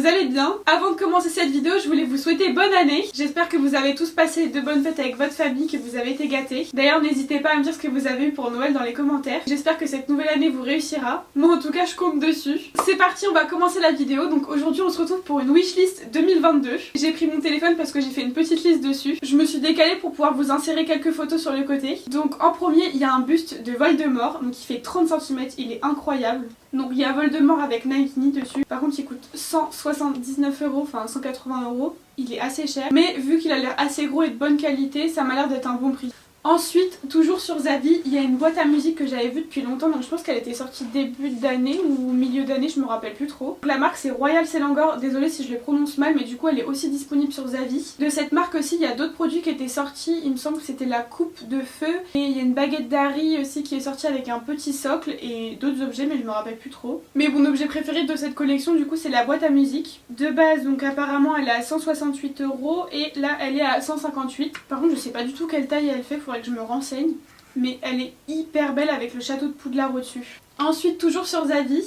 vous allez bien. Avant de commencer cette vidéo, je voulais vous souhaiter bonne année. J'espère que vous avez tous passé de bonnes fêtes avec votre famille, que vous avez été gâtés. D'ailleurs, n'hésitez pas à me dire ce que vous avez eu pour Noël dans les commentaires. J'espère que cette nouvelle année vous réussira. Moi, en tout cas, je compte dessus. C'est parti, on va commencer la vidéo. Donc aujourd'hui, on se retrouve pour une wishlist 2022. J'ai pris mon téléphone parce que j'ai fait une petite liste dessus. Je me suis décalée pour pouvoir vous insérer quelques photos sur le côté. Donc en premier, il y a un buste de Voldemort. Donc il fait 30 cm, il est incroyable. Donc il y a Voldemort avec Nagini dessus. Par contre il coûte 179 €, enfin 180 €. Il est assez cher. Mais vu qu'il a l'air assez gros et de bonne qualité, ça m'a l'air d'être un bon prix. Ensuite, toujours sur Zavvi, il y a une boîte à musique que j'avais vue depuis longtemps, donc je pense qu'elle était sortie début d'année ou milieu d'année, je me rappelle plus trop. La marque c'est Royal Selangor, désolée si je le prononce mal, mais du coup elle est aussi disponible sur Zavvi. De cette marque aussi, il y a d'autres produits qui étaient sortis, il me semble que c'était la coupe de feu, et il y a une baguette d'Harry aussi qui est sortie avec un petit socle et d'autres objets, mais je me rappelle plus trop. Mais mon objet préféré de cette collection du coup c'est la boîte à musique. De base, donc apparemment elle est à 168 € et là elle est à 158. Par contre je sais pas du tout quelle taille elle fait, faudrait que je me renseigne, mais elle est hyper belle avec le château de Poudlard au-dessus. Ensuite, toujours sur Zavvi,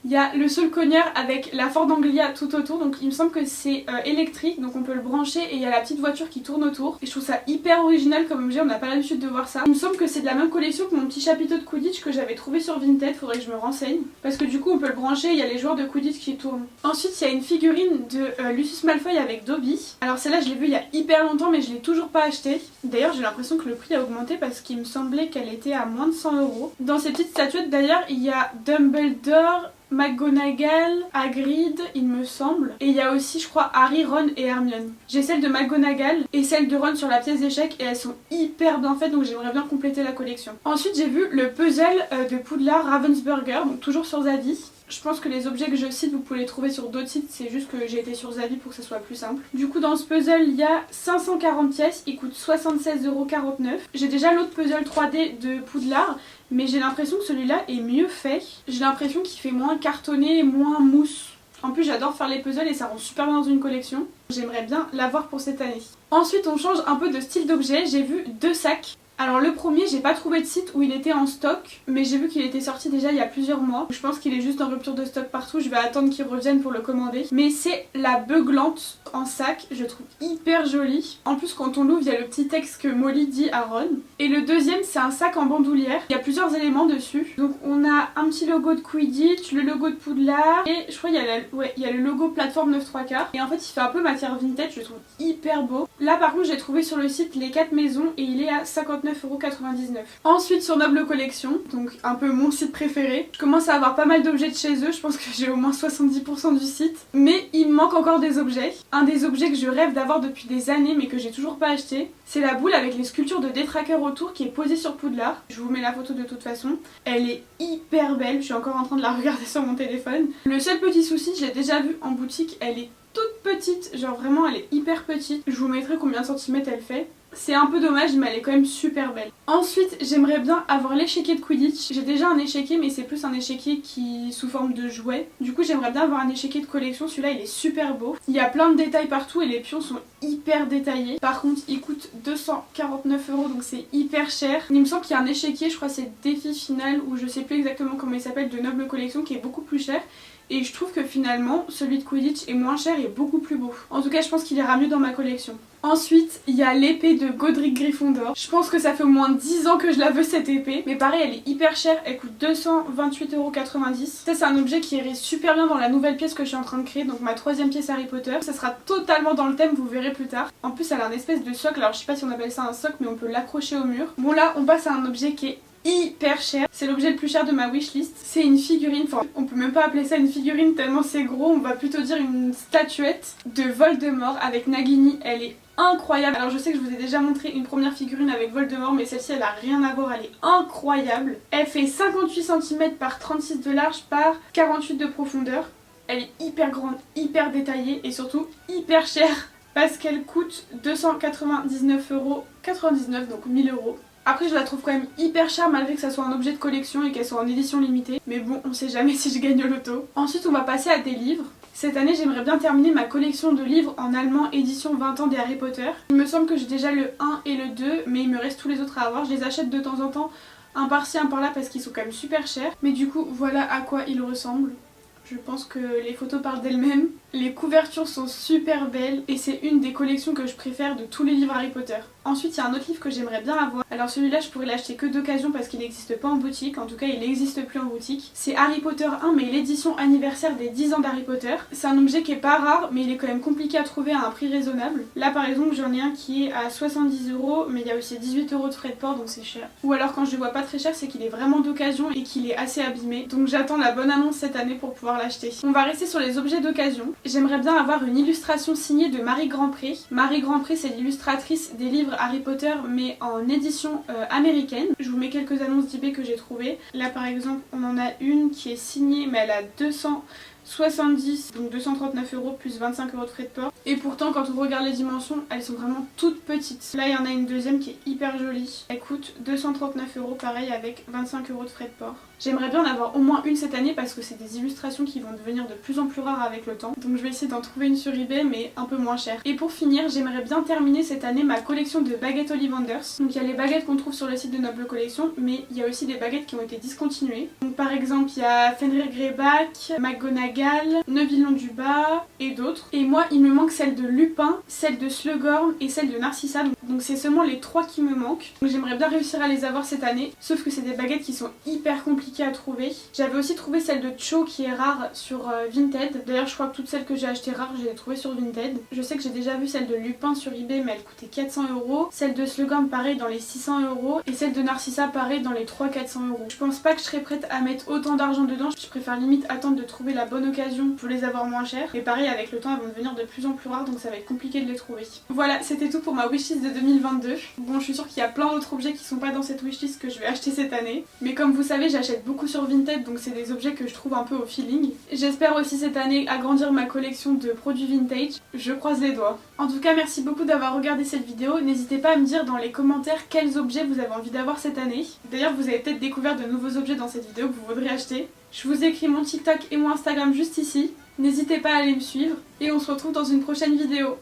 il y a le seul cogneur avec la Ford Anglia tout autour, donc il me semble que c'est électrique, donc on peut le brancher et il y a la petite voiture qui tourne autour. Et je trouve ça hyper original comme objet, on n'a pas l'habitude de voir ça. Il me semble que c'est de la même collection que mon petit chapiteau de Quidditch que j'avais trouvé sur Vinted, faudrait que je me renseigne. Parce que du coup on peut le brancher, il y a les joueurs de Quidditch qui tournent. Ensuite il y a une figurine de Lucius Malfoy avec Dobby. Alors celle-là je l'ai vue il y a hyper longtemps mais je l'ai toujours pas achetée. D'ailleurs j'ai l'impression que le prix a augmenté parce qu'il me semblait qu'elle était à moins de 100 €. Dans ces petites statuettes d'ailleurs il y a Dumbledore, McGonagall, Hagrid, il me semble. Et il y a aussi, je crois, Harry, Ron et Hermione. J'ai celle de McGonagall et celle de Ron sur la pièce d'échecs et elles sont hyper bien faites, donc j'aimerais bien compléter la collection. Ensuite, j'ai vu le puzzle de Poudlard Ravensburger, donc toujours sur Zavvi. Je pense que les objets que je cite, vous pouvez les trouver sur d'autres sites, c'est juste que j'ai été sur Zavvi pour que ça soit plus simple. Du coup, dans ce puzzle, il y a 540 pièces, il coûte 76,49 €. J'ai déjà l'autre puzzle 3D de Poudlard, mais j'ai l'impression que celui-là est mieux fait. J'ai l'impression qu'il fait moins cartonné, moins mousse. En plus, j'adore faire les puzzles et ça rend super bien dans une collection. J'aimerais bien l'avoir pour cette année. Ensuite, on change un peu de style d'objet. J'ai vu deux sacs. Alors le premier, j'ai pas trouvé de site où il était en stock, mais j'ai vu qu'il était sorti déjà il y a plusieurs mois. Je pense qu'il est juste en rupture de stock partout, je vais attendre qu'il revienne pour le commander. Mais c'est la beuglante en sac, je trouve hyper jolie. En plus quand on l'ouvre, il y a le petit texte que Molly dit à Ron. Et le deuxième, c'est un sac en bandoulière. Il y a plusieurs éléments dessus. Donc on a un petit logo de Quidditch, le logo de Poudlard, et je crois qu'il y a le logo plateforme 9 3/4. Et en fait il fait un peu matière vintage, je le trouve hyper beau. Là par contre j'ai trouvé sur le site les 4 maisons et il est à 59,99 €. Ensuite sur Noble Collection, donc un peu mon site préféré, je commence à avoir pas mal d'objets de chez eux, je pense que j'ai au moins 70% du site, mais il me manque encore des objets. Un des objets que je rêve d'avoir depuis des années mais que j'ai toujours pas acheté, c'est la boule avec les sculptures de détraqueurs autour qui est posée sur Poudlard. Je vous mets la photo de toute façon, elle est hyper belle, je suis encore en train de la regarder sur mon téléphone. Le seul petit souci, je l'ai déjà vue en boutique, elle est toute petite, genre vraiment elle est hyper petite. Je vous mettrai combien de centimètres elle fait. C'est un peu dommage mais elle est quand même super belle. Ensuite j'aimerais bien avoir l'échiquier de Quidditch. J'ai déjà un échiquier mais c'est plus un échiquier qui sous forme de jouet. Du coup j'aimerais bien avoir un échiquier de collection, celui-là il est super beau. Il y a plein de détails partout et les pions sont hyper détaillés. Par contre il coûte 249 € donc c'est hyper cher. Il me semble qu'il y a un échiquier, je crois que c'est Défi Final ou je sais plus exactement comment il s'appelle, de Noble Collection qui est beaucoup plus cher. Et je trouve que finalement celui de Quidditch est moins cher et beaucoup plus beau. En tout cas je pense qu'il ira mieux dans ma collection. Ensuite il y a l'épée de Godric Gryffondor. Je pense que ça fait au moins 10 ans que je la veux cette épée. Mais pareil elle est hyper chère, elle coûte 228,90 €. Ça c'est un objet qui irait super bien dans la nouvelle pièce que je suis en train de créer. Donc ma troisième pièce Harry Potter. Ça sera totalement dans le thème, vous verrez plus tard. En plus elle a un espèce de socle, alors je sais pas si on appelle ça un socle mais on peut l'accrocher au mur. Bon là on passe à un objet qui est hyper cher, c'est l'objet le plus cher de ma wishlist. C'est une figurine, enfin on peut même pas appeler ça une figurine tellement c'est gros, on va plutôt dire une statuette de Voldemort avec Nagini. Elle est incroyable. Alors je sais que je vous ai déjà montré une première figurine avec Voldemort mais celle-ci elle a rien à voir, elle est incroyable. Elle fait 58 cm par 36 de large par 48 de profondeur. Elle est hyper grande, hyper détaillée et surtout hyper chère parce qu'elle coûte 299,99 €, donc 1000 €. Après je la trouve quand même hyper chère malgré que ça soit un objet de collection et qu'elle soit en édition limitée. Mais bon, on sait jamais si je gagne au loto. Ensuite on va passer à des livres. Cette année j'aimerais bien terminer ma collection de livres en allemand édition 20 ans des Harry Potter. Il me semble que j'ai déjà le 1 et le 2 mais il me reste tous les autres à avoir. Je les achète de temps en temps, un par-ci un par-là parce qu'ils sont quand même super chers. Mais du coup voilà à quoi ils ressemblent. Je pense que les photos parlent d'elles-mêmes. Les couvertures sont super belles et c'est une des collections que je préfère de tous les livres Harry Potter. Ensuite, il y a un autre livre que j'aimerais bien avoir. Alors celui-là, je pourrais l'acheter que d'occasion parce qu'il n'existe pas en boutique. En tout cas, il n'existe plus en boutique. C'est Harry Potter 1, mais l'édition anniversaire des 10 ans d'Harry Potter. C'est un objet qui est pas rare, mais il est quand même compliqué à trouver à un prix raisonnable. Là, par exemple, j'en ai un qui est à 70 €, mais il y a aussi 18 € de frais de port, donc c'est cher. Ou alors, quand je le vois pas très cher, c'est qu'il est vraiment d'occasion et qu'il est assez abîmé. Donc j'attends la bonne annonce cette année pour pouvoir l'acheter. On va rester sur les objets d'occasion. J'aimerais bien avoir une illustration signée de Marie Grandpré. Marie Grandpré, c'est l'illustratrice des livres Harry Potter mais en édition américaine. Je vous mets quelques annonces d'eBay que j'ai trouvées. Là par exemple on en a une qui est signée mais elle a 270, donc 239 € plus 25 € de frais de port. Et pourtant quand on regarde les dimensions, elles sont vraiment toutes petites. Là il y en a une deuxième qui est hyper jolie. Elle coûte 239 € pareil avec 25 € de frais de port. J'aimerais bien en avoir au moins une cette année parce que c'est des illustrations qui vont devenir de plus en plus rares avec le temps. Donc je vais essayer d'en trouver une sur eBay mais un peu moins chère. Et pour finir, j'aimerais bien terminer cette année ma collection de baguettes Ollivanders. Donc il y a les baguettes qu'on trouve sur le site de Noble Collection, mais il y a aussi des baguettes qui ont été discontinuées. Donc par exemple il y a Fenrir Greyback, McGonagall, Neville Londubat et d'autres. Et moi il me manque celle de Lupin, celle de Slughorn et celle de Narcissa. Donc c'est seulement les 3 qui me manquent. Donc j'aimerais bien réussir à les avoir cette année. Sauf que c'est des baguettes qui sont hyper compliquées à trouver. J'avais aussi trouvé celle de Cho qui est rare sur Vinted. D'ailleurs je crois que toutes celles que j'ai achetées rares je les ai trouvées sur Vinted. Je sais que j'ai déjà vu celle de Lupin sur eBay mais elle coûtait 400 €. Celle de Slughorn pareil dans les 600 € et celle de Narcissa pareil dans les 300-400 €. Je pense pas que je serais prête à mettre autant d'argent dedans. Je préfère limite attendre de trouver la bonne occasion pour les avoir moins chères. Mais pareil avec le temps elles vont devenir de plus en plus rares donc ça va être compliqué de les trouver. Voilà, c'était tout pour ma wishlist de 2022. Bon je suis sûre qu'il y a plein d'autres objets qui sont pas dans cette wishlist que je vais acheter cette année. Mais comme vous savez j'achète beaucoup sur Vinted donc c'est des objets que je trouve un peu au feeling. J'espère aussi cette année agrandir ma collection de produits vintage. Je croise les doigts. En tout cas merci beaucoup d'avoir regardé cette vidéo. N'hésitez pas à me dire dans les commentaires quels objets vous avez envie d'avoir cette année. D'ailleurs vous avez peut-être découvert de nouveaux objets dans cette vidéo que vous voudrez acheter. Je vous écris mon TikTok et mon Instagram juste ici. N'hésitez pas à aller me suivre et on se retrouve dans une prochaine vidéo.